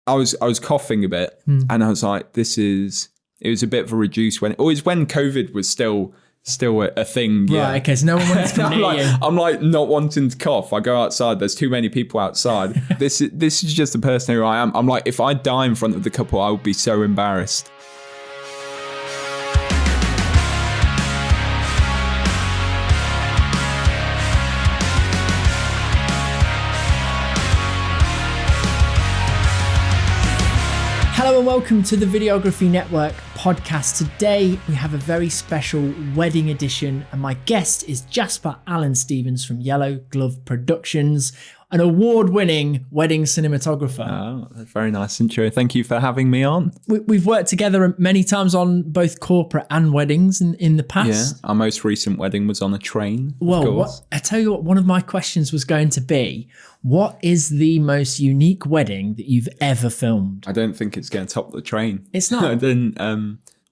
I was coughing a bit, and I was like, it was a bit of a reduced when it was when COVID was still a thing. Yeah. Right, okay, so no one wants to near you. I'm like not wanting to cough. I go outside, there's too many people outside. This is just the person who I am. I'm like, if I die in front of the couple, I would be so embarrassed. Hello and welcome to the Videography Network podcast. Today we have a very special wedding edition and my guest is Jasper Alyn Stephens from Yellow Glove Productions, an award-winning wedding cinematographer. Oh, that's a very nice intro. Thank you for having me on. We've worked together many times on both corporate and weddings in the past. Yeah, our most recent wedding was on a train. Well, I tell you what, one of my questions was going to be, what is the most unique wedding that you've ever filmed? I don't think it's going to top the train. It's not? I didn't,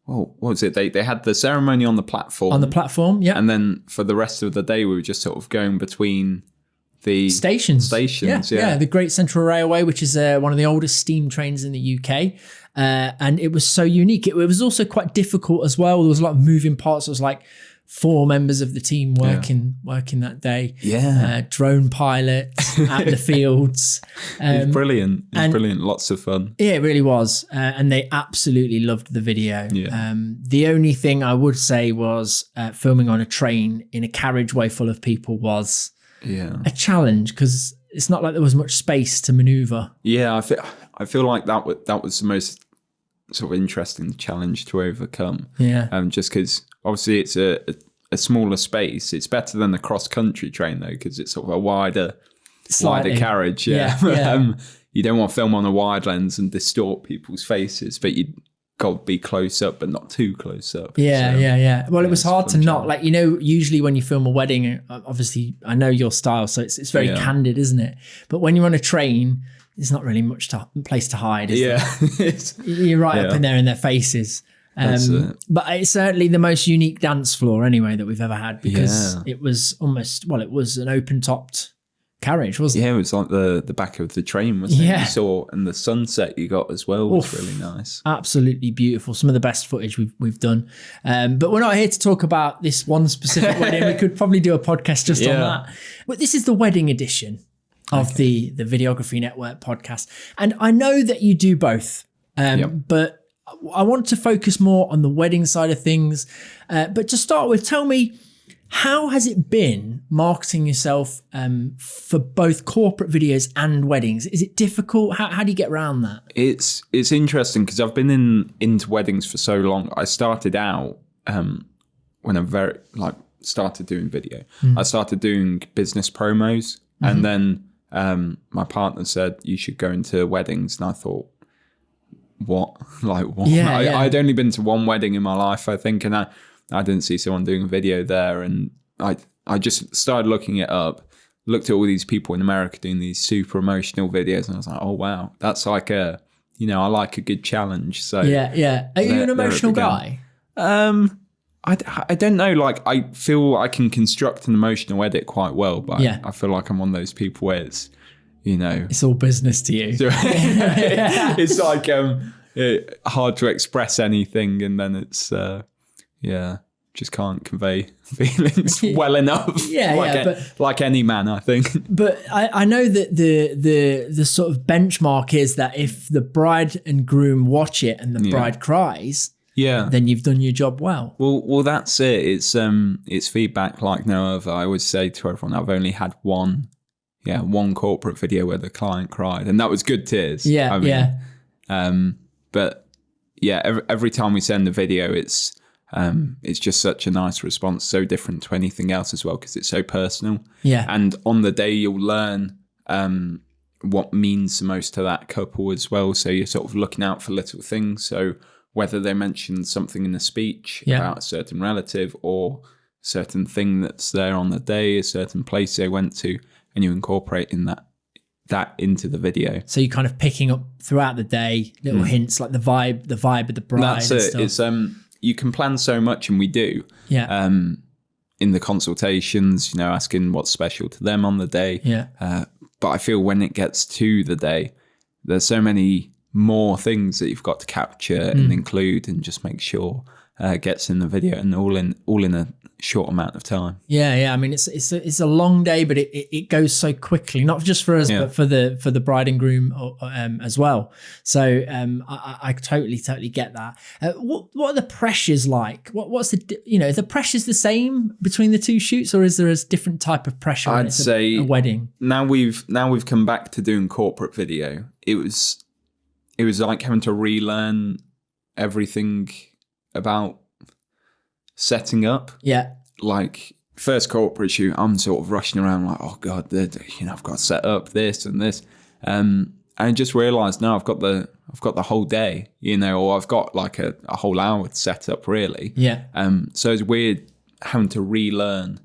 what was it? They had the ceremony on the platform. On the platform, yeah. And then for the rest of the day, we were just sort of going between the stations. Yeah. The Great Central Railway, which is one of the oldest steam trains in the UK. And it was so unique. It was also quite difficult as well. There was a lot of moving parts. It was like 4 members of the team working that day. Yeah. Drone pilots out in the fields. It was brilliant. It was brilliant. Lots of fun. Yeah, it really was. And they absolutely loved the video. Yeah. The only thing I would say was filming on a train in a carriageway full of people was a challenge because it's not like there was much space to maneuver. Yeah, I feel like that was the most sort of interesting challenge to overcome. Yeah. Just because obviously it's a smaller space. It's better than the cross country train though, because it's sort of a wider carriage. Yeah. You don't want to film on a wide lens and distort people's faces, but you got to be close up, but not too close up. Yeah. Well, it was hard to not, like, usually when you film a wedding, obviously I know your style, so it's very candid, isn't it? But when you're on a train, there's not really much place to hide, is there? You're right up in there in their faces. But it's certainly the most unique dance floor anyway that we've ever had because it was it was an open-topped carriage, wasn't it? Yeah, it was like the back of the train, wasn't it? You saw, and the sunset you got as well was really nice. Absolutely beautiful. Some of the best footage we've done. But we're not here to talk about this one specific wedding. We could probably do a podcast just on that. But this is the wedding edition of the Videography Network podcast. And I know that you do both, but I want to focus more on the wedding side of things. But to start with, tell me, how has it been marketing yourself for both corporate videos and weddings? Is it difficult? How do you get around that? It's interesting because I've been into weddings for so long. I started out when I started doing video. I started doing business promos, and then my partner said you should go into weddings, and I thought, what? Like what? I'd only been to one wedding in my life, I think, and I didn't see someone doing a video there, and I just started looking it up, looked at all these people in America doing these super emotional videos, and I was like, oh wow, that's like I like a good challenge. So are you an emotional guy? I don't know, like I feel I can construct an emotional edit quite well, but I feel like I'm one of those people where it's it's all business to you. It's like hard to express anything, and then it's just can't convey feelings well enough. Like any man, I think. But I know that the sort of benchmark is that if the bride and groom watch it and the bride cries, then you've done your job well. Well, that's it. It's feedback like no other. I always say to everyone, I've only had one corporate video where the client cried, and that was good tears. But every time we send a video, it's just such a nice response, so different to anything else as well, because it's so personal. And on the day you'll learn what means the most to that couple as well, so you're sort of looking out for little things. So whether they mention something in the speech about a certain relative or certain thing that's there on the day, a certain place they went to, and you incorporate in that into the video. So you're kind of picking up throughout the day little hints, like the vibe of the bride. That's it. Stuff. It's you can plan so much, and we do. In the consultations, asking what's special to them on the day. But I feel when it gets to the day, there's so many more things that you've got to capture and include and just make sure gets in the video, and all in a short amount of time. Yeah. I mean, it's a long day, but it goes so quickly, not just for us, but for the bride and groom as well. So I totally get that. What are the pressures like? What's the pressures the same between the two shoots, or is there a different type of pressure? I'd say a wedding. Now we've come back to doing corporate video. It was like having to relearn everything about setting up. Yeah. Like first corporate shoot, I'm sort of rushing around like, oh God, I've got to set up this and this. And I just realized now I've got the whole day, or I've got like a whole hour to set up really. Yeah. So it's weird having to relearn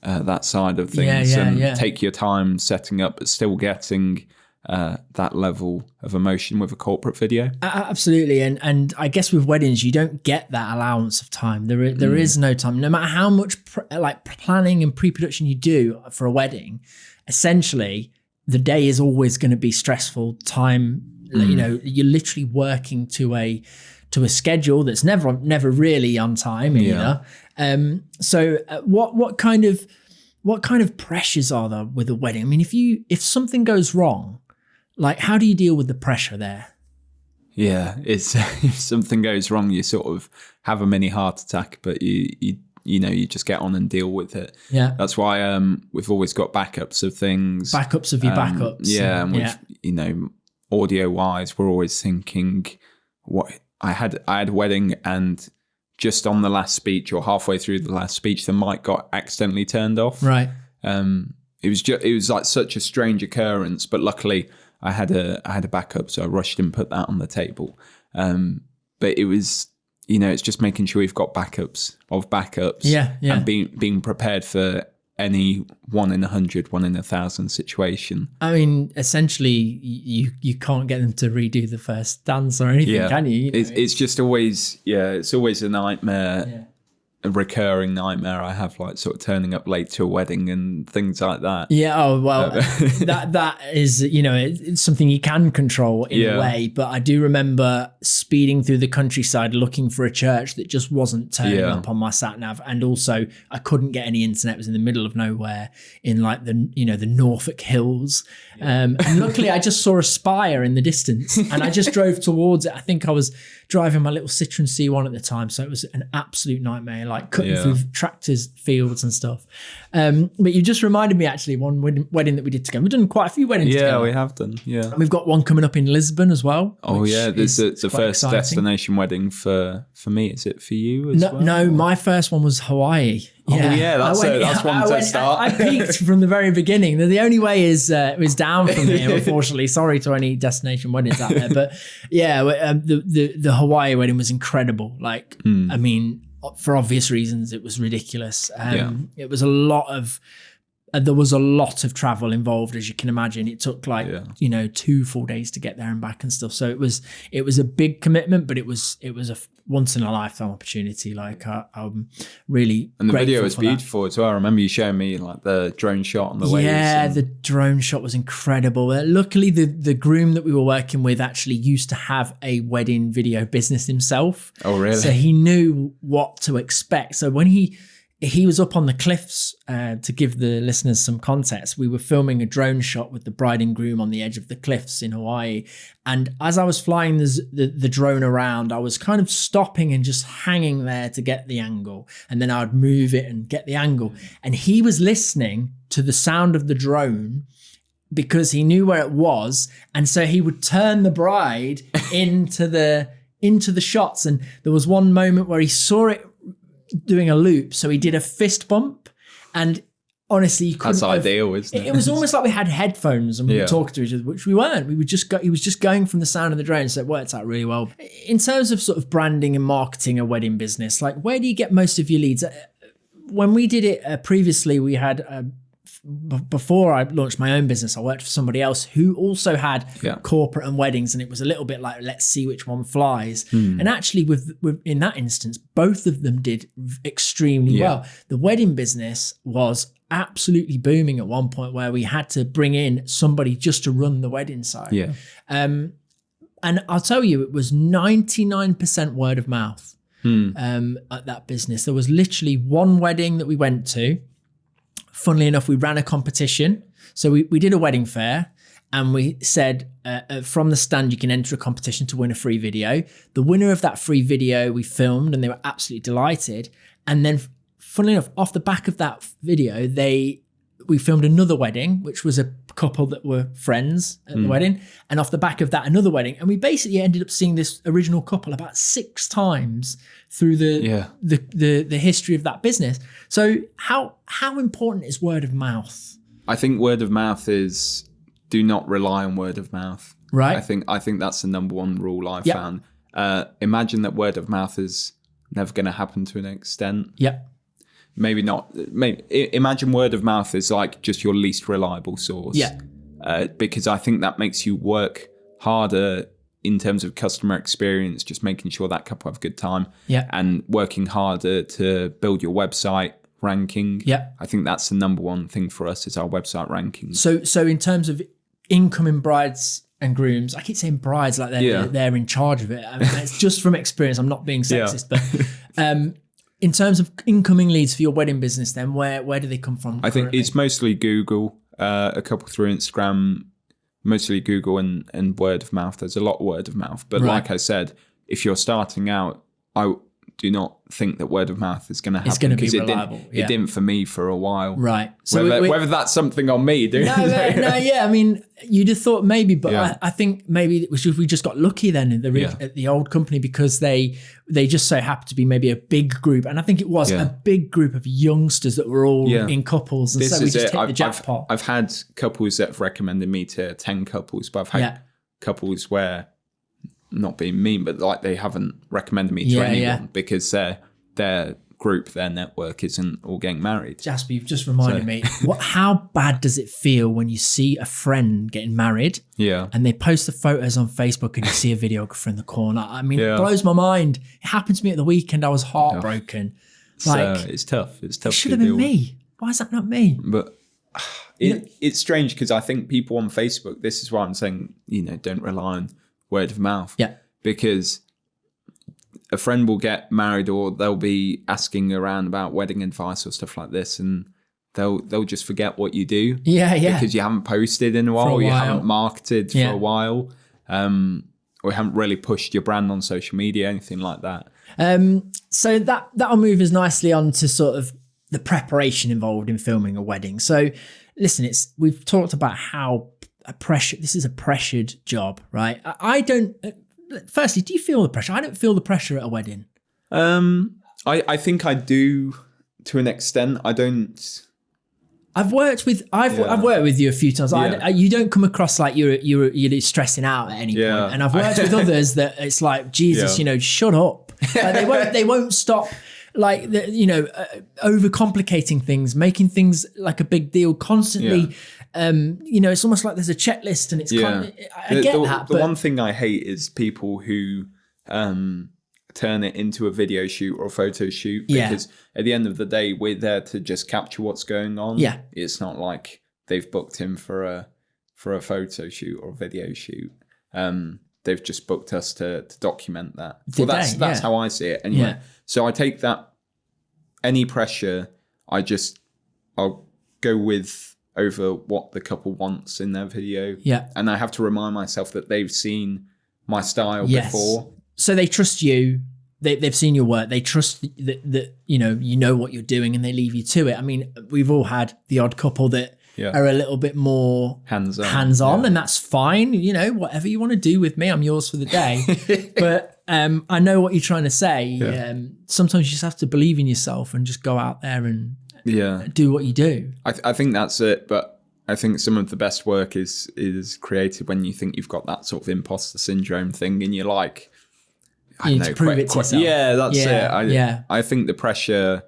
that side of things take your time setting up, but still getting that level of emotion with a corporate video. Absolutely. And I guess with weddings, you don't get that allowance of time. There is no time. No matter how much planning and pre-production you do for a wedding, essentially the day is always going to be stressful time. You're literally working to a schedule that's never really on time either. So what kind of pressures are there with a wedding? I mean, if something goes wrong, like, how do you deal with the pressure there? Yeah, it's if something goes wrong, you sort of have a mini heart attack, but you just get on and deal with it. Yeah, that's why we've always got backups of things. Backups of your backups. Yeah, and we've audio wise, we're always thinking, what I had a wedding, and just on the last speech or halfway through the last speech, the mic got accidentally turned off. Right. It was like such a strange occurrence, but luckily I had a backup, so I rushed and put that on the table. But it was, it's just making sure you've got backups of backups. Yeah. And being prepared for any 1 in 100, 1 in 1,000 situation. I mean, essentially, you can't get them to redo the first dance or anything, can you? It's just always, it's always a nightmare. A recurring nightmare I have, like sort of turning up late to a wedding and things like that. Yeah, oh well, that is, it's something you can control in a way. But I do remember speeding through the countryside looking for a church that just wasn't turning up on my sat nav, and also I couldn't get any internet. It was in the middle of nowhere in like the Norfolk hills, and luckily I just saw a spire in the distance, and I just drove towards it. I think I was driving my little Citroen C1 at the time, so it was an absolute nightmare, like cutting through tractors, fields and stuff. But you just reminded me, actually, one wedding that we did together. We've done quite a few weddings together. Yeah, we have done, And we've got one coming up in Lisbon as well. Oh yeah, this is the first exciting destination wedding for me. Is it for you as well? No, my first one was Hawaii. That's one to start. I peaked from the very beginning. The only way is it was down from here, unfortunately. Sorry to any destination weddings out there, but the Hawaii wedding was incredible. Like, I mean, for obvious reasons, it was ridiculous. It was there was a lot of travel involved, as you can imagine. It took 2 full days to get there and back and stuff. So it was a big commitment, but it was a once in a lifetime opportunity. Like I'm really and the grateful video was for beautiful as well. I remember you showing me like the drone shot on the waves. Yeah, the drone shot was incredible. Luckily, the groom that we were working with actually used to have a wedding video business himself. Oh, really? So he knew what to expect. So when he was up on the cliffs, to give the listeners some context, we were filming a drone shot with the bride and groom on the edge of the cliffs in Hawaii. And as I was flying the drone around, I was kind of stopping and just hanging there to get the angle. And then I'd move it and get the angle. And he was listening to the sound of the drone because he knew where it was. And so he would turn the bride into the shots. And there was one moment where he saw it doing a loop, so he did a fist bump, and honestly, that's ideal, isn't it? It was almost like we had headphones and we were talking to each other, which we weren't. He was just going from the sound of the drone, so it worked out really well. In terms of sort of branding and marketing a wedding business, like where do you get most of your leads? When we did it previously, we had before I launched my own business, I worked for somebody else who also had corporate and weddings, and it was a little bit like, let's see which one flies. And actually with in that instance, both of them did extremely well. The wedding business was absolutely booming at one point where we had to bring in somebody just to run the wedding side. And I'll tell you, it was 99% word of mouth at that business. There was literally one wedding that we went to. Funnily enough, we ran a competition. So we did a wedding fair and we said from the stand, you can enter a competition to win a free video. The winner of that free video, we filmed and they were absolutely delighted. And then funnily enough, off the back of that video, we filmed another wedding, which was a couple that were friends at the wedding. And off the back of that, another wedding. And we basically ended up seeing this original couple about 6 times through the history of that business. So how important is word of mouth? I think word of mouth is, do not rely on word of mouth. Right. I think that's the number one rule I've found. Imagine that word of mouth is never going to happen to an extent. Yeah. Maybe not. Imagine word of mouth is like just your least reliable source. Yeah. Because I think that makes you work harder in terms of customer experience, just making sure that couple have a good time. Yeah. And working harder to build your website ranking. Yeah. I think that's the number one thing for us is our website ranking. So in terms of incoming brides and grooms, I keep saying brides like they're in charge of it. I mean, it's just from experience. I'm not being sexist, but in terms of incoming leads for your wedding business, then where do they come from? I think it's mostly Google, a couple through Instagram, mostly Google and word of mouth. There's a lot of word of mouth. But like I said, if you're starting out, I do not think that word of mouth is going to happen. It's going to be reliable. It didn't for me for a while. Right. So whether that's something on me. I mean, you'd have thought maybe, but I think maybe it was we just got lucky then at the old company because they just so happened to be maybe a big group. And I think it was a big group of youngsters that were all in couples. And so we just hit the jackpot. I've had couples that have recommended me to 10 couples, but I've had couples where, not being mean, but like they haven't recommended me to anyone because their group, their network isn't all getting married. Jasper, you've just reminded me. How bad does it feel when you see a friend getting married and they post the photos on Facebook and you see a videographer in the corner? I mean, it blows my mind. It happened to me at the weekend. I was heartbroken. It's tough. It's tough. It should have been me. Why is that not me? But it's strange because I think people on Facebook, this is why I'm saying, don't rely on word of mouth. Yeah. Because a friend will get married or they'll be asking around about wedding advice or stuff like this and they'll just forget what you do. Yeah. Because you haven't posted in a while, you haven't marketed for a while, or haven't really pushed your brand on social media, anything like that. So that'll move us nicely on to sort of the preparation involved in filming a wedding. So listen, we've talked about how this is a pressured job, right? I don't. Firstly, do you feel the pressure? I don't feel the pressure at a wedding. I think I do to an extent. I don't. I've worked with you a few times. You don't come across like you're stressing out at any point. And I've worked with others that it's like, Jesus, shut up. Like they won't stop. Like overcomplicating things, making things like a big deal constantly. It's almost like there's a checklist, and it's I get that. The one thing I hate is people who turn it into a video shoot or a photo shoot because at the end of the day, we're there to just capture what's going on. Yeah, it's not like they've booked him for a photo shoot or a video shoot. They've just booked us to document that. That's how I see it. Anyway, so I take that any pressure. I'll go with over what the couple wants in their video. Yeah, and I have to remind myself that they've seen my style before. So they trust you. They've seen your work. They trust that you know what you're doing, and they leave you to it. I mean, we've all had the odd couple that are a little bit more hands-on, and that's fine. Whatever you want to do with me, I'm yours for the day. But I know what you're trying to say. Yeah. Sometimes you just have to believe in yourself and just go out there and do what you do. I think that's it. But I think some of the best work is created when you think you've got that sort of imposter syndrome thing, and you're like, you need to prove it to yourself. Yeah, that's it. I think the pressure.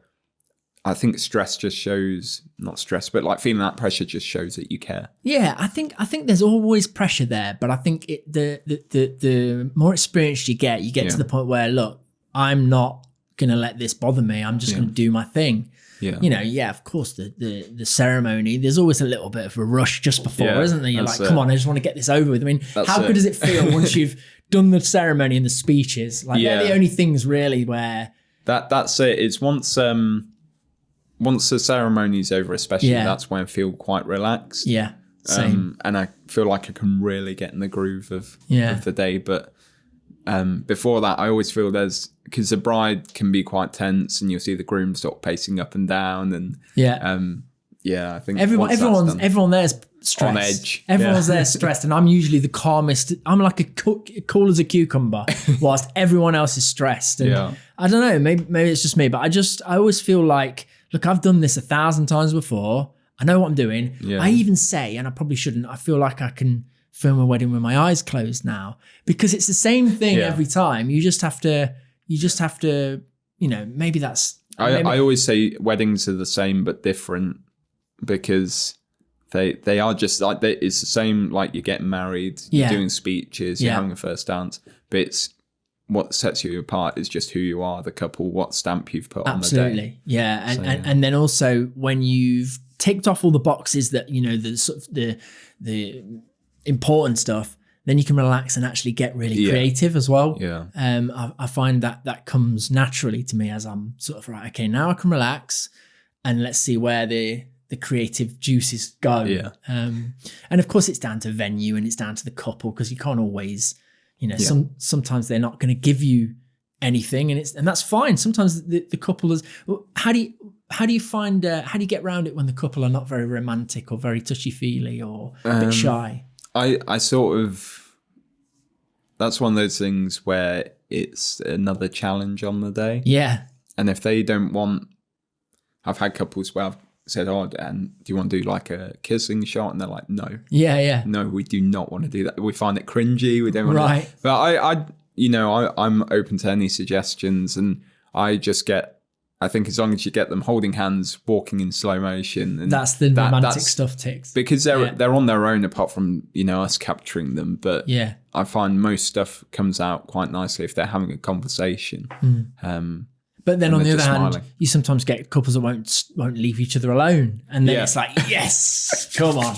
I think stress just shows, not stress, but like feeling that pressure just shows that you care. Yeah, I think there's always pressure there, but I think the more experienced you get to the point where, look, I'm not going to let this bother me. I'm just going to do my thing. of course, the ceremony, there's always a little bit of a rush just before, isn't there? You're like, come on, I just want to get this over with. I mean, how good does it feel once you've done the ceremony and the speeches? Like, they're the only things really where... That's it. It's once the ceremony's over, especially, that's when I feel quite relaxed. Yeah, same. And I feel like I can really get in the groove of the day. But before that, I always feel because the bride can be quite tense, and you'll see the groom sort of pacing up and down, and I think everyone there's stressed. On edge. Everyone's there stressed, and I'm usually the calmest. I'm like cool as a cucumber, whilst everyone else is stressed. And I don't know, maybe it's just me, but I always feel like, look, I've done this 1,000 times before. I know what I'm doing. Yeah. I even say, and I probably shouldn't, I feel like I can film a wedding with my eyes closed now, because it's the same thing every time. You just have to, maybe that's... I always say weddings are the same but different, because they are just like, it's the same, like you're getting married, you're doing speeches, you're having a first dance, but it's what sets you apart is just who you are, the couple, what stamp you've put on the day. Absolutely, yeah. And then also when you've ticked off all the boxes that, the sort of the important stuff, then you can relax and actually get really creative as well. Yeah. I find that comes naturally to me as I'm sort of, right, okay, now I can relax and let's see where the creative juices go. Yeah. And of course it's down to venue and it's down to the couple, because you can't always, sometimes they're not going to give you anything, and that's fine. Sometimes the couple is, how do you find, how do you get around it when the couple are not very romantic or very touchy-feely or a bit shy? I sort of, that's one of those things where it's another challenge on the day. Yeah. And if they don't want, I've had couples where I've said, and do you want to do like a kissing shot? And they're like, no. Yeah. No, we do not want to do that. We find it cringy. We don't want to. But I'm open to any suggestions, and I think as long as you get them holding hands, walking in slow motion, and that's the romantic stuff ticks, because they're on their own apart from us capturing them. But I find most stuff comes out quite nicely if they're having a conversation. But then on the other hand, you sometimes get couples that won't leave each other alone, and then it's like, yes, come on.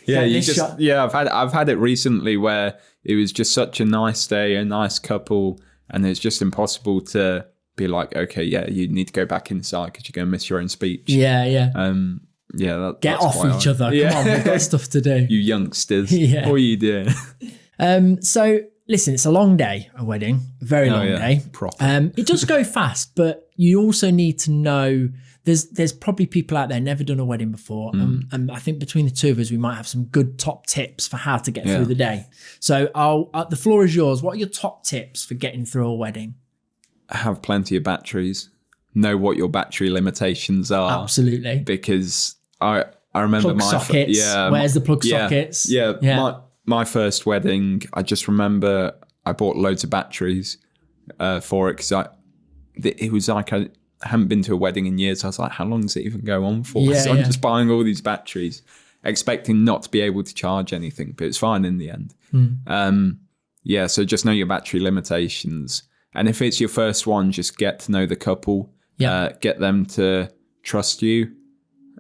Yeah, I've had it recently where it was just such a nice day, a nice couple, and it's just impossible to be like, okay, you need to go back inside because you're going to miss your own speech. Yeah. Get off each other. Come on, we've got stuff to do. You youngsters, what are you doing? So listen, it's a long day, a wedding, a very long day. Proper. It does go fast, but you also need to know there's probably people out there never done a wedding before, and I think between the two of us, we might have some good top tips for how to get through the day. So the floor is yours. What are your top tips for getting through a wedding? Have plenty of batteries. Know what your battery limitations are. Absolutely. Because I remember plug sockets. Where's the plug sockets? Yeah. My first wedding, I just remember I bought loads of batteries for it, because it was like I hadn't been to a wedding in years. I was like, how long does it even go on for? So I'm just buying all these batteries, expecting not to be able to charge anything, but it's fine in the end. So just know your battery limitations. And if it's your first one, just get to know the couple, get them to trust you.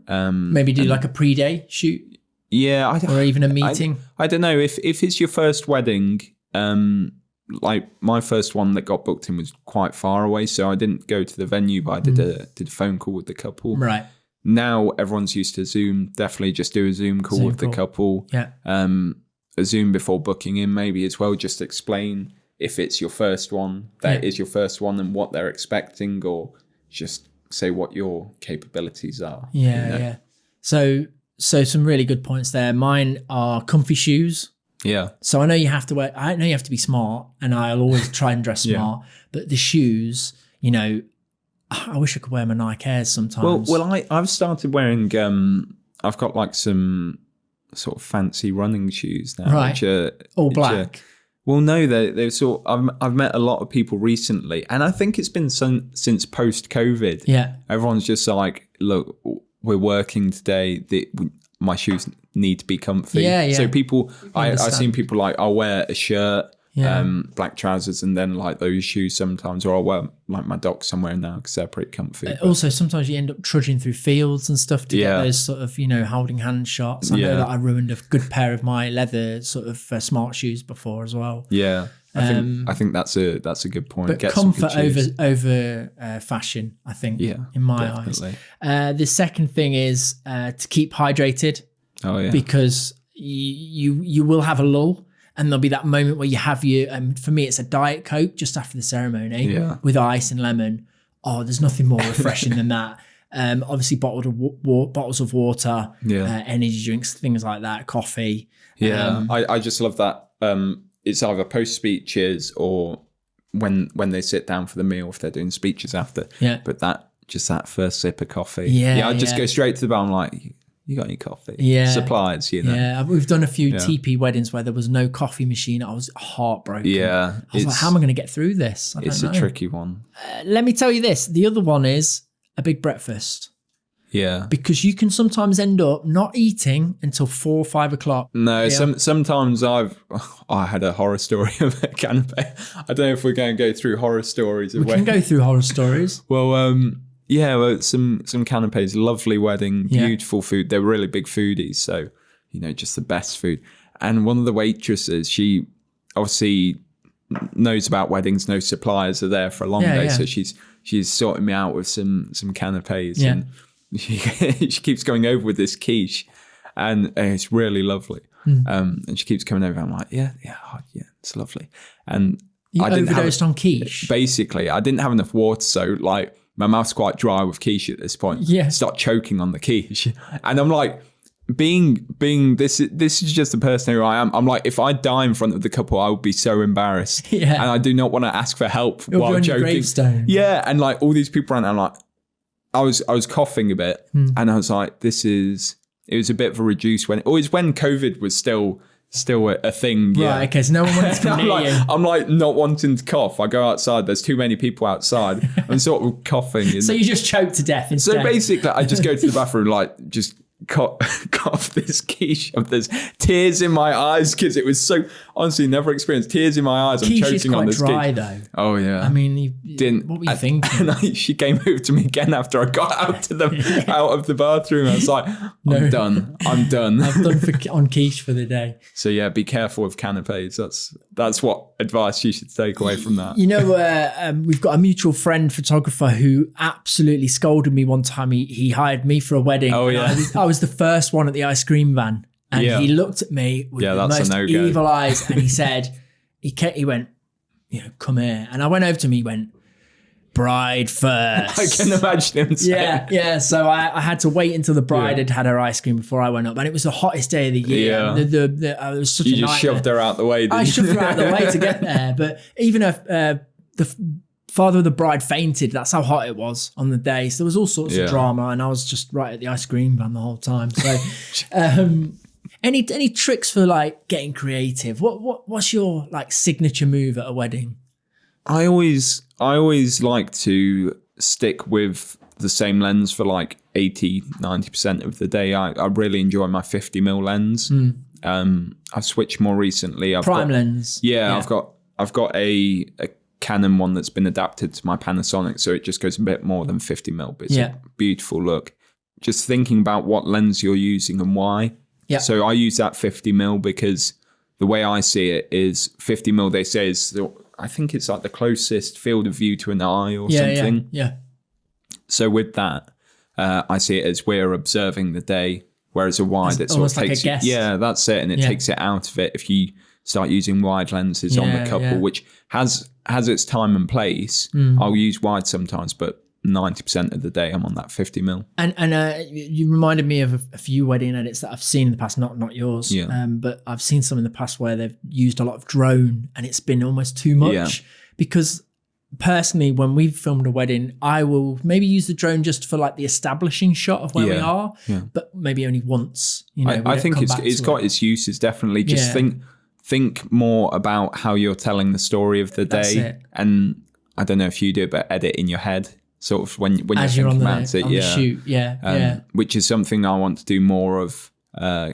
Maybe do like a pre-day shoot. Yeah. Or even a meeting. I don't know. If it's your first wedding, like my first one that got booked in was quite far away, so I didn't go to the venue, but I did a phone call with the couple. Right. Now everyone's used to Zoom. Definitely just do a Zoom call with the couple. Yeah. A Zoom before booking in maybe as well. Just explain if it's your first one, that is your first one, and what they're expecting, or just say what your capabilities are. Yeah. So some really good points there. Mine are comfy shoes. Yeah. So I know you have to be smart, and I'll always try and dress smart, but the shoes, I wish I could wear my Nike Airs sometimes. Well, I've started wearing, I've got like some sort of fancy running shoes now. Right. Which are all black. Well, no, they're sort of, I've met a lot of people recently, and I think it's been since post-COVID. Yeah. Everyone's just like, look, we're working today. My shoes need to be comfy. Yeah. So people, I've seen people like, I'll wear a shirt black trousers, and then like those shoes sometimes, or I'll wear like my Docs somewhere now because they're pretty comfy. Also, sometimes you end up trudging through fields and stuff to get those sort of, holding hand shots. I know that I ruined a good pair of my leather sort of smart shoes before as well. Yeah. I think that's a good point. But get comfort over fashion, I think, in my eyes. The second thing is to keep hydrated. Oh yeah. Because you will have a lull, and there'll be that moment where you have your. For me, it's a Diet Coke just after the ceremony with ice and lemon. Oh, there's nothing more refreshing than that. Obviously, bottles of water, energy drinks, things like that, coffee. Yeah, I just love that. It's either post speeches or when they sit down for the meal if they're doing speeches after. Yeah. But that first sip of coffee. Yeah. I just go straight to the bar. I'm like, you got any coffee? Yeah. Supplies, Yeah. We've done a few TP weddings where there was no coffee machine. I was heartbroken. Yeah. I was like, how am I going to get through this? It's a tricky one. Let me tell you this. The other one is a big breakfast. Yeah. Because you can sometimes end up not eating until 4 or 5 o'clock. No, sometimes I had a horror story of a canapé. I don't know if we're going to go through horror stories. We can go through horror stories. Well, some canapés, lovely wedding, beautiful food. They're really big foodies, so, just the best food. And one of the waitresses, she obviously knows about weddings, no suppliers are there for a long day, so she's sorting me out with some canapés and she keeps going over with this quiche, and it's really lovely. And she keeps coming over. I'm like, yeah, it's lovely. And you overdosed on quiche. Basically, I didn't have enough water, so like my mouth's quite dry with quiche at this point. Yeah, start choking on the quiche, and I'm like, being this is just the person who I am. I'm like, if I die in front of the couple, I would be so embarrassed. Yeah, and I do not want to ask for help while choking. Gravestone. Yeah, and like all these people around, I'm like. I was coughing a bit, and I was like, it was a bit of a reduced when, or it's when COVID was still a thing. Right, okay, so no one wants to near you. I'm like not wanting to cough. I go outside, there's too many people outside. I'm sort of coughing. So you just choke to death instead. So basically, I just go to the bathroom, like just cough this quiche. There's tears in my eyes because it was so, honestly, never experienced tears in my eyes. I'm choking on this quiche. Quiche is quite dry though. Oh yeah. I mean, what were you thinking? And she came over to me again after I got out of the bathroom. I was like, I'm done. I'm done on quiche for the day. So yeah, be careful with canapes. That's what advice you should take away from that. We've got a mutual friend photographer who absolutely scolded me one time. He hired me for a wedding. Oh yeah. I was the first one at the ice cream van, and he looked at me with the most evil eyes, and he said, he went, come here. And I went over to him, he went, bride first. I can imagine him saying. Yeah. So I had to wait until the bride had her ice cream before I went up, and it was the hottest day of the year. Yeah. It was such a nightmare. You just shoved her out the way, didn't you? I shoved her out the way to get there, but even if the father of the bride fainted, that's how hot it was on the day. So there was all sorts of drama, and I was just right at the ice cream van the whole time. So any tricks for like getting creative? What's your like signature move at a wedding? I always like to stick with the same lens for like 80-90% of the day. I really enjoy my 50mm lens. I've switched more recently. Prime lens. Yeah, I've got a Canon one that's been adapted to my Panasonic, so it just goes a bit more than 50mm, but it's a beautiful look. Just thinking about what lens you're using and why. Yeah. So I use that 50mm because the way I see it is 50mm, they say, is I think it's like the closest field of view to an eye or something. Yeah. So with that, I see it as we're observing the day, whereas a wide, it sort of takes like a guess. Yeah, that's it, and it takes it out of it if you start using wide lenses on the couple, which has its time and place. I'll use wide sometimes, but 90% of the day I'm on that 50mm. And you reminded me of a few wedding edits that I've seen in the past, not yours, but I've seen some in the past where they've used a lot of drone, and it's been almost too much because personally, when we've filmed a wedding, I will maybe use the drone just for like the establishing shot of where we are, but maybe only once. I think it's got its uses, definitely. Just think more about how you're telling the story of the day. And I don't know if you do it, but edit in your head, sort of when you're thinking about it. The shoot. Which is something I want to do more of.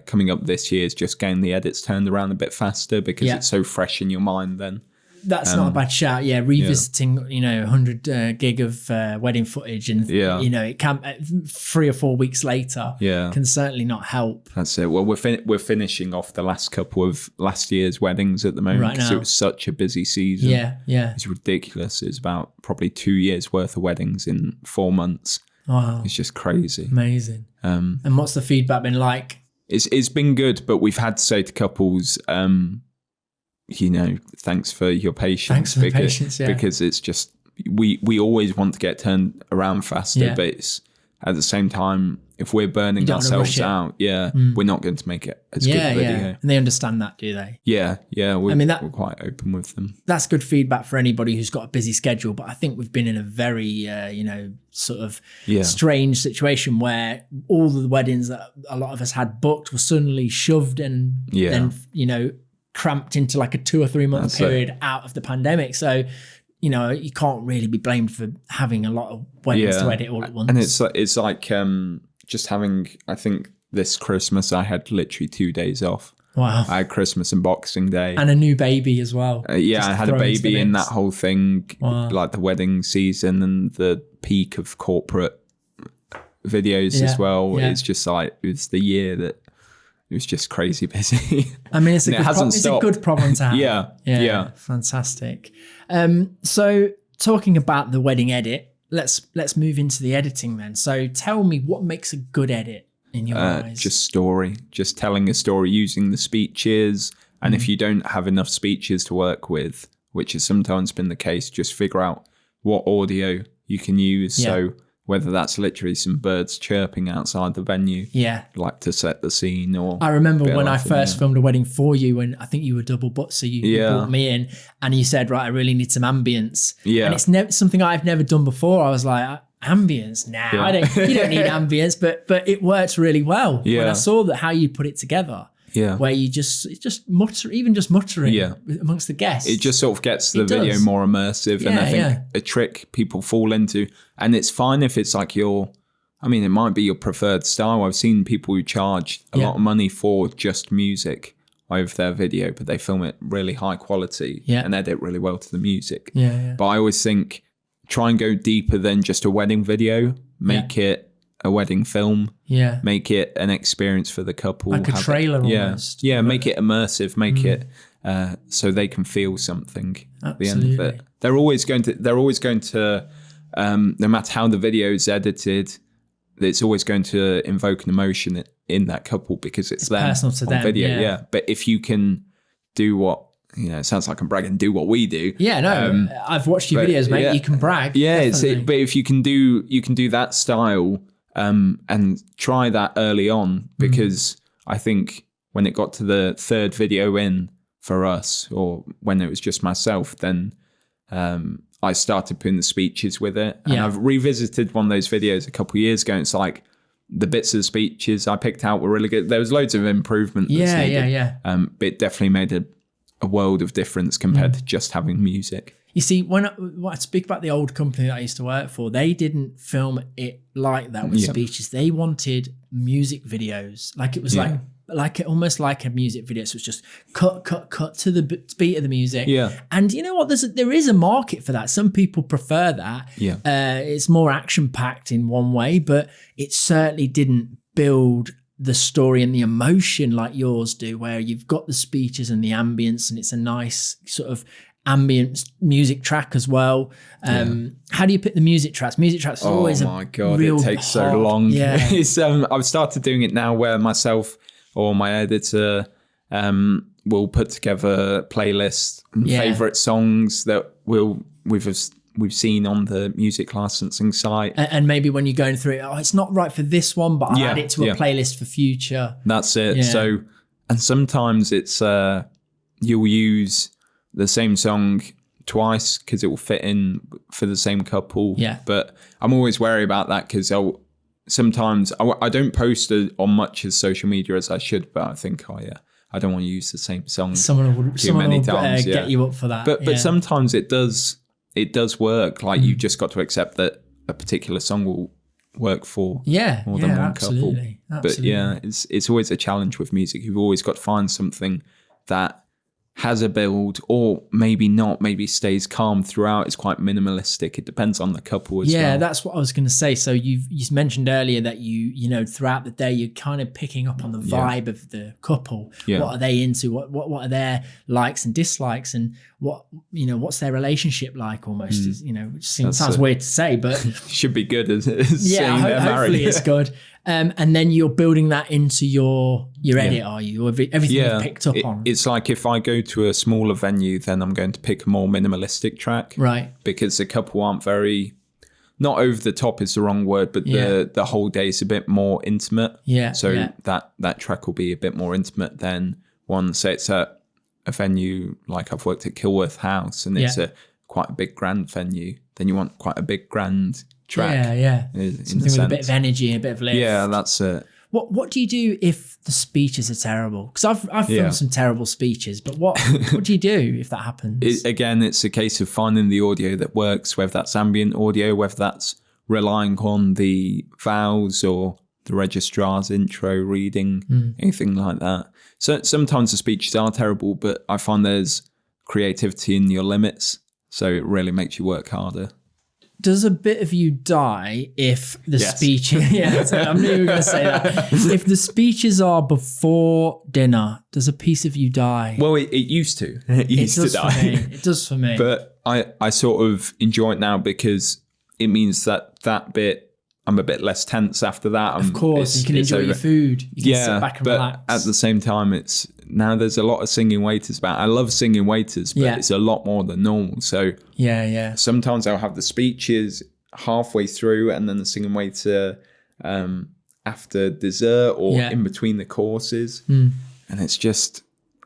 coming up this year is just getting the edits turned around a bit faster because it's so fresh in your mind then. That's not a bad shout. Yeah, revisiting, 100 gig of wedding footage, and it can 3 or 4 weeks later. Can certainly not help. That's it. Well, we're finishing off the last couple of last year's weddings at the moment because it was such a busy season. It's ridiculous. It's about probably 2 years worth of weddings in 4 months. Wow, it's just crazy, amazing. And what's the feedback been like? It's been good, but we've had to say to couples, thanks for your patience. Because it's just we always want to get turned around faster, but it's at the same time, if we're burning ourselves out, we're not going to make it as good a video. And they understand that, do they? We're quite open with them. That's good feedback for anybody who's got a busy schedule. But I think we've been in a very, sort of strange situation where all the weddings that a lot of us had booked were suddenly shoved and then, cramped into like a 2 or 3 month period out of the pandemic. So, you can't really be blamed for having a lot of weddings to edit all at once. And it's like just having, I think this Christmas I had literally 2 days off. Wow. I had Christmas and Boxing Day. And a new baby as well. I had a baby in that whole thing, like the wedding season and the peak of corporate videos as well. It's just like, it was the year that it was just crazy busy. I mean, it's a good problem to have. Yeah. Fantastic. So talking about the wedding edit, let's move into the editing then. So tell me, what makes a good edit in your eyes? Just story, just telling a story using the speeches. And if you don't have enough speeches to work with, which has sometimes been the case, just figure out what audio you can use. So whether that's literally some birds chirping outside the venue, like to set the scene. Or I remember when I first filmed a wedding for you, and I think you were double booked, so you brought me in, and you said, right, I really need some ambience. And it's something I've never done before. I was like, ambience? Nah, you don't need ambience, but it works really well. When I saw that how you put it together. Where you just muttering amongst the guests. It just sort of gets the video more immersive. And I think a trick people fall into, and it's fine if it's like it might be your preferred style. I've seen people who charge a lot of money for just music over their video, but they film it really high quality and edit really well to the music. But I always think, try and go deeper than just a wedding video. Make it a wedding film, make it an experience for the couple, like a trailer almost. Make it immersive, make it so they can feel something at the end of it. They're always going to no matter how the video is edited, it's always going to invoke an emotion in that couple because it's them personal to them video. But if you can do what, it sounds like I'm bragging, do what we do. I've watched your videos, mate. You can brag. But if you can do that style and try that early on, because I think when it got to the third video in for us, or when it was just myself, then I started putting the speeches with it. And I've revisited one of those videos a couple of years ago, and it's like the bits of the speeches I picked out were really good. There was loads of improvement that's needed. But it definitely made a world of difference compared to just having music. You see, when I speak about the old company that I used to work for, they didn't film it like that with speeches. They wanted music videos. Like it was almost like a music video. So it's just cut to the beat of the music. And you know what? There is a market for that. Some people prefer that. It's more action packed in one way, but it certainly didn't build the story and the emotion like yours do, where you've got the speeches and the ambience, and it's a nice sort of ambient music track as well. How do you pick the music tracks? Music tracks is always it takes so long. It's I've started doing it now where myself or my editor will put together playlists and favorite songs that we've seen on the music licensing site. And maybe when you're going through it, it's not right for this one, but I'll add it to a playlist for future. That's it. So, and sometimes it's you'll use the same song twice because it will fit in for the same couple. But I'm always wary about that because sometimes I don't post on much as social media as I should, but I think I don't want to use the same song too many times. Get you up for that. But sometimes it does work. Like you've just got to accept that a particular song will work for more than one absolutely. couple. But yeah, it's always a challenge with music. You've always got to find something that has a build, or maybe not, maybe stays calm throughout. It's quite minimalistic. It depends on the couple as well. Yeah, that's what I was going to say. So you mentioned earlier that you know, throughout the day, you're kind of picking up on the vibe of the couple. Yeah. What are they into? What are their likes and dislikes, and what's their relationship like almost, which sounds weird to say, but should be good as saying they're married. Hopefully it's good. And then you're building that into your edit, are you? Or everything you've picked up on? It's like if I go to a smaller venue, then I'm going to pick a more minimalistic track. Right. Because the couple aren't very, not over the top is the wrong word, but the whole day is a bit more intimate. Yeah. So that track will be a bit more intimate than one, say it's at a venue like I've worked at Kilworth House, and it's quite a big grand venue. Then you want quite a big grand track. Yeah. Something with a bit of energy and a bit of lift. Yeah, that's it. What do you do if the speeches are terrible? Because I've filmed some terrible speeches, but what do you do if that happens? It's a case of finding the audio that works, whether that's ambient audio, whether that's relying on the vowels or the registrar's intro reading, anything like that. So sometimes the speeches are terrible, but I find there's creativity in your limits, so it really makes you work harder. Does a bit of you die if the speech... so I knew you were going to say that. If the speeches are before dinner, does a piece of you die? Well, it used to. It used to die. It does for me. But I sort of enjoy it now because it means that bit, I'm a bit less tense after that. Of course, you can enjoy your food. You can sit back and relax. At the same time, now there's a lot of singing waiters about. I love singing waiters, but it's a lot more than normal. So sometimes I'll have the speeches halfway through and then the singing waiter after dessert or in between the courses. And it's just,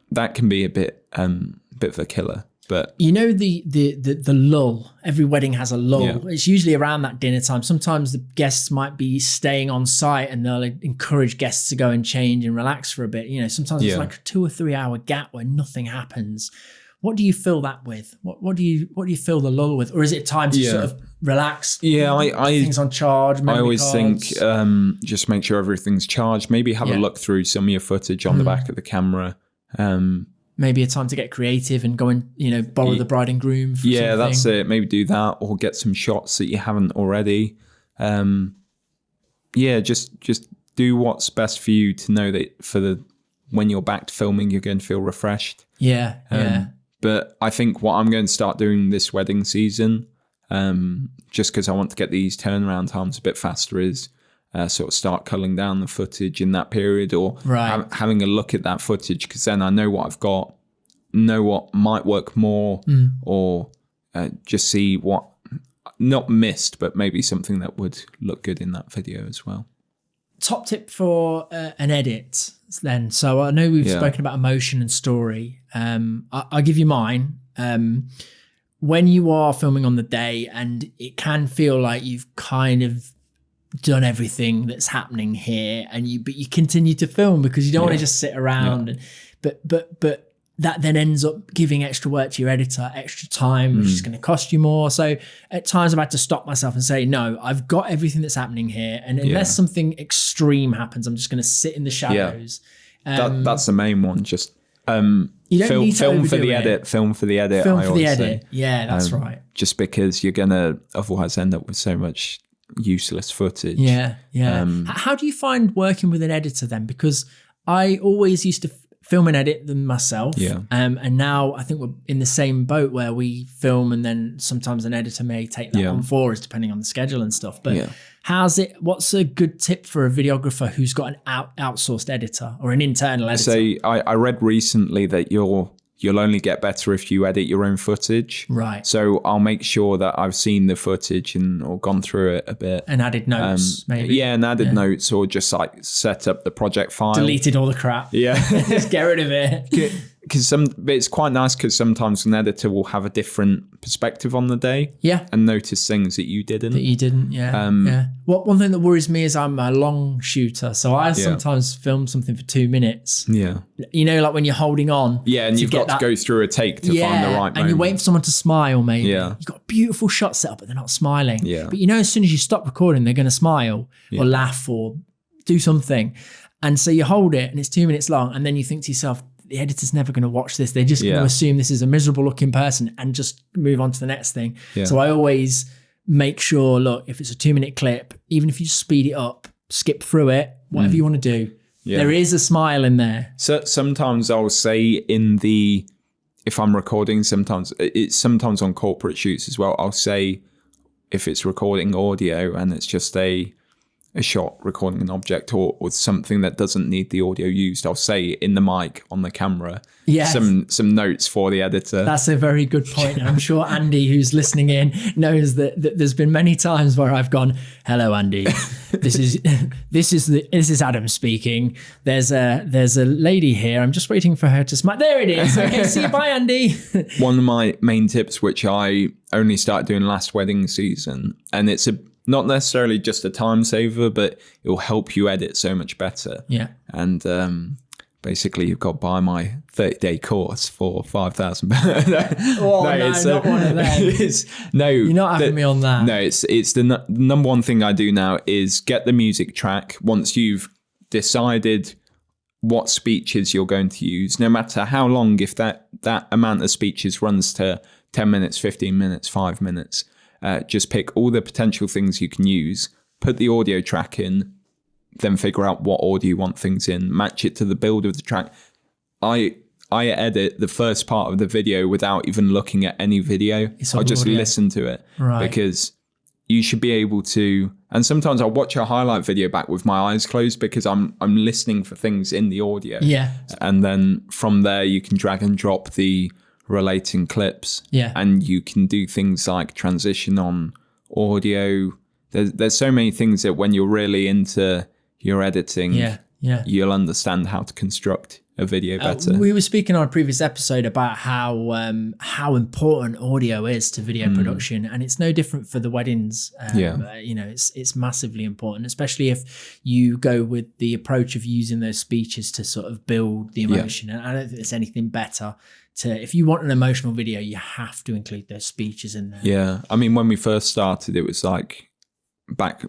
that can be a bit of a killer. But the lull, every wedding has a lull. It's usually around that dinner time. Sometimes the guests might be staying on site and they'll encourage guests to go and change and relax for a bit. Sometimes it's like a 2 or 3 hour gap where nothing happens. What do you fill that with? What do you fill the lull with? Or is it time to sort of relax? Yeah, things on charge. I always think just make sure everything's charged. Maybe have a look through some of your footage on the back of the camera. Maybe a time to get creative and go and, borrow the bride and groom for something. That's it. Maybe do that, or get some shots that you haven't already. Just do what's best for you to know that when you're back to filming, you're going to feel refreshed. But I think what I'm going to start doing this wedding season, just because I want to get these turnaround times a bit faster, is sort of start culling down the footage in that period, or having a look at that footage, because then I know what I've got, know what might work more, or just see what not missed, but maybe something that would look good in that video as well. Top tip for an edit then. So I know we've spoken about emotion and story. I'll give you mine. When you are filming on the day and it can feel like you've kind of done everything that's happening here, but you continue to film because you don't want to just sit around. But that then ends up giving extra work to your editor, extra time, which is going to cost you more. So at times I've had to stop myself and say, no, I've got everything that's happening here, and unless something extreme happens, I'm just going to sit in the shadows. That's the main one. Just film for the edit. Film for the edit. Film for the edit. Yeah, that's right. Just because you're going to otherwise end up with so much useless footage. How do you find working with an editor then? Because I always used to film and edit them myself, and now I think we're in the same boat where we film and then sometimes an editor may take that on for us depending on the schedule and stuff. But what's a good tip for a videographer who's got an outsourced editor or an internal editor? So I read recently that you'll only get better if you edit your own footage. Right. So I'll make sure that I've seen the footage or gone through it a bit. And added notes, maybe. Yeah, and added notes, or just like set up the project file. Deleted all the crap. Yeah. Just get rid of it. but it's quite nice because sometimes an editor will have a different perspective on the day. Yeah. And notice things that you didn't. Yeah. One thing that worries me is I'm a long shooter. So I sometimes film something for 2 minutes. Yeah. You know, like when you're holding on. Yeah, and you've got to go through a take to find the right moment. And you're waiting for someone to smile, maybe. Yeah. You've got a beautiful shot set up, but they're not smiling. Yeah. But you know, as soon as you stop recording, they're going to smile or laugh or do something. And so you hold it and it's 2 minutes long. And then you think to yourself, the editor's never going to watch this. They're just going to assume this is a miserable looking person and just move on to the next thing. Yeah. So I always make sure, look, if it's a 2 minute clip, even if you just speed it up, skip through it, whatever you want to do, there is a smile in there. So sometimes I'll say if I'm recording, sometimes on corporate shoots as well, I'll say if it's recording audio and it's just a shot recording an object or something that doesn't need the audio used, I'll say in the mic on the camera some notes for the editor. That's a very good point. And I'm sure Andy, who's listening in, knows that there's been many times where I've gone, hello Andy, this is Adam speaking. There's a lady here. I'm just waiting for her to smile. There it is. Okay, see you, bye Andy. One of my main tips, which I only started doing last wedding season, and it's not necessarily just a time saver, but it will help you edit so much better. Yeah. And basically, you've got to buy my 30-day course for £5,000. Not one of them. You're not having me on that. No, it's the number one thing I do now is get the music track. Once you've decided what speeches you're going to use, no matter how long, if that amount of speeches runs to 10 minutes, 15 minutes, 5 minutes, just pick all the potential things you can use, put the audio track in, then figure out what order you want things in, match it to the build of the track. I edit the first part of the video without even looking at any video. I just listen to it because you should be able to. And sometimes I'll watch a highlight video back with my eyes closed because I'm listening for things in the audio. Yeah. And then from there you can drag and drop the relating clips. Yeah. And you can do things like transition on audio. There's so many things that when you're really into your editing, you'll understand how to construct a video better. We were speaking on a previous episode about how important audio is to video production, and it's no different for the weddings. You know, it's massively important, especially if you go with the approach of using those speeches to sort of build the emotion. And I don't think there's anything better if you want an emotional video, you have to include those speeches in there. Yeah, I mean, when we first started, it was like back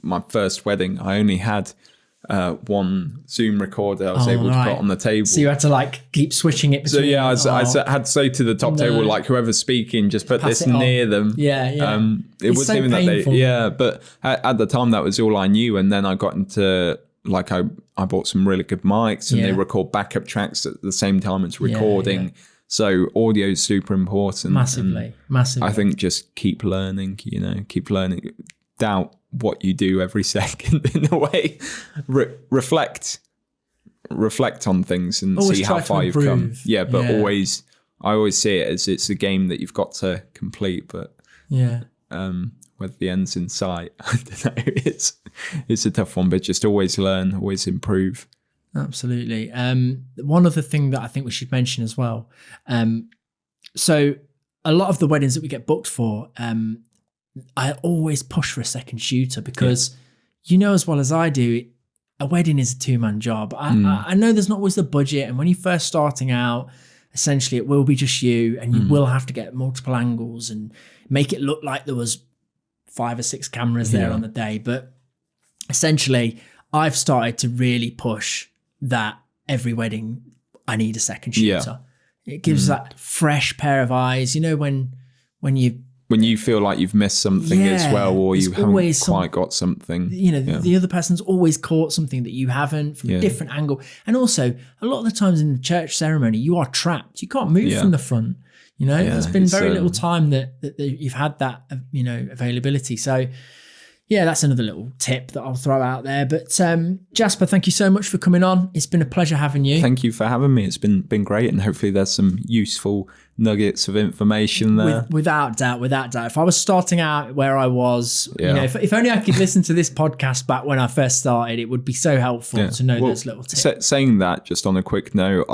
my first wedding, I only had one Zoom recorder I was able to put on the table. So you had to like keep switching it between. So I had to say to the top table, like whoever's speaking, just put this near them. Yeah. It wasn't so even painful. But at the time that was all I knew. And then I got into like I bought some really good mics and they record backup tracks at the same time as recording. Yeah. So audio is super important. Massively. I think just keep learning, doubt what you do every second in a way. Reflect on things and always see how far you've come. Yeah, but I always see it as it's a game that you've got to complete. But whether the end's in sight, I don't know. It's a tough one, but just always learn, always improve. Absolutely. One other thing that I think we should mention as well. So a lot of the weddings that we get booked for, I always push for a second shooter because you know as well as I do, a wedding is a two-man job. I know there's not always the budget, and when you're first starting out, essentially it will be just you, and you will have to get multiple angles and make it look like there was 5 or 6 cameras there on the day. But essentially, I've started to really push that every wedding I need a second shooter. It gives that fresh pair of eyes. You know, when you feel like you've missed something as well, or you haven't quite got something. You know, the other person's always caught something that you haven't from a different angle. And also, a lot of the times in the church ceremony, you are trapped. You can't move from the front. You know, there's been very little time that you've had that, availability. So, yeah, that's another little tip that I'll throw out there. But Jasper, thank you so much for coming on. It's been a pleasure having you. Thank you for having me. It's been great, and hopefully there's some useful nuggets of information there. Without doubt. If I was starting out where I was, if only I could listen to this podcast back when I first started, it would be so helpful to know those little tips. Saying that, just on a quick note,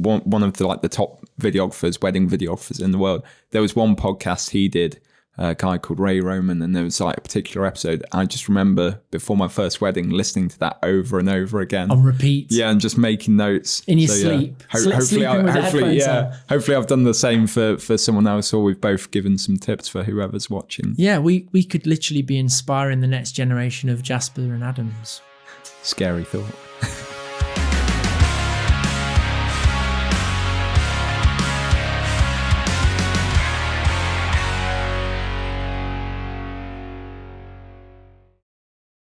one of the like the top videographers, wedding videographers in the world. There was one podcast he did, a guy called Ray Roman, and there was like a particular episode. I just remember before my first wedding listening to that over and over again on repeat. Yeah, and just making notes in your sleep. Hopefully, I've done the same for someone else, or we've both given some tips for whoever's watching. Yeah, we could literally be inspiring the next generation of Jasper and Adams. Scary thought.